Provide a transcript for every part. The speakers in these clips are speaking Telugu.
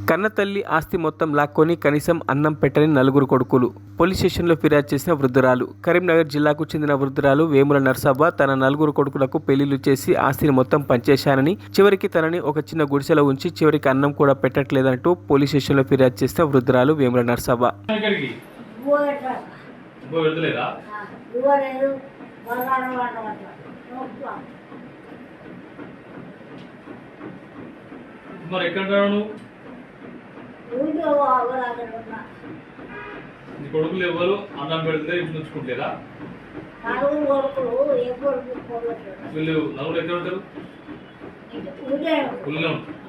కన్నతల్లి ఆస్తి మొత్తం లాక్కొని కనీసం అన్నం పెట్టని నలుగురు కొడుకులు. పోలీస్ స్టేషన్లో ఫిర్యాదు చేసిన వృద్ధురాలు. కరీంనగర్ జిల్లాకు చెందిన వృద్ధురాలు వేముల నర్సవ్వ తన నలుగురు కొడుకులకు పెళ్లిళ్లు చేసి ఆస్తిని మొత్తం పంచేశానని, చివరికి తనని ఒక చిన్న గుడిసెలో ఉంచి చివరికి అన్నం కూడా పెట్టట్లేదంటూ పోలీస్ స్టేషన్లో ఫిర్యాదు చేసిన వృద్ధురాలు వేముల నర్సవ్వ. మరి ఎక్కడ నీ కొడుకులు ఎవరు అన్నం పెడితే ఇంటి ఉంచుకుంటారా? వీళ్ళు నలుగురు ఎక్కడ ఉంటారు? ఊళ్ళో ఉంటారు.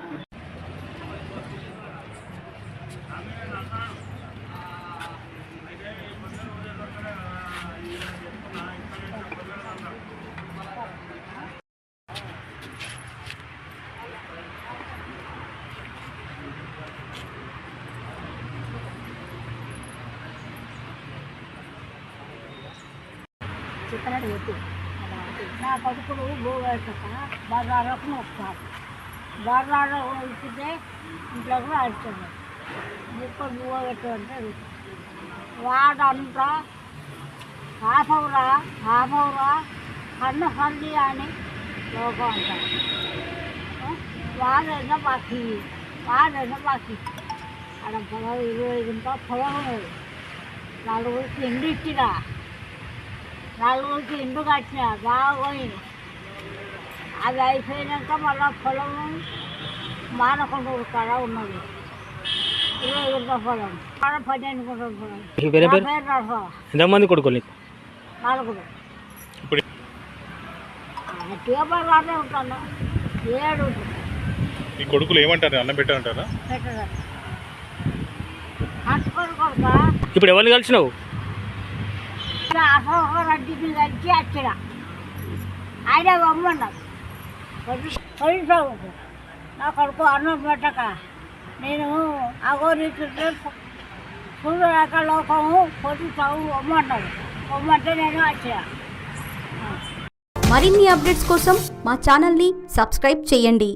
చెప్పినట్టు చెప్పు. నా కొడుకులు భూవేసాక బజార్లకు వస్తారు. బజార్లో ఇచ్చితే ఇంట్లో కూడా అడుగుతుంది. ఇక్కడ భూవ పెట్టమంటే వాడంతా హాఫవరా కన్ను కల్లి అని లోకం అంటారు. వాడైనా బాకీ అక్కడ పొలం 20 గుంటల పొలం ఉన్నది. నలుగురికి ఇండు ఇచ్చినా, నలుగురికి ఇండు కట్టినా బాగా పోయింది. అది అయిపోయినాక మళ్ళీ పొలం మానకొండూరు కాడ ఉన్నది. 20 గుంటల పొలం కాడ 12 గుంటల పొలం. ఎంతమంది కొడుకులు? నలుగురు. గట్టిగా బలానే ఉంటాను. 7 ఉంటుంది. ఈ కొడుకులు ఏమంటారు? అన్నం పెట్టారంటారా? పెట్టదా కట్టుకొని కొడుక. ఇప్పుడు ఎవరిని కలిసినావు? రెడ్డికి కలిసి వచ్చిన ఆయన బొమ్మన్నారు. పోలీసు నా కొడుకు అన్నం పెట్టక నేను అగోరిస్తుంటే చూడలేక లోకము పోలీసు బొమ్మన్నారు. బొమ్మంటే నేను వచ్చిన. మరిన్ని అప్డేట్స్ కోసం మా ఛానల్ని సబ్స్క్రైబ్ చేయండి.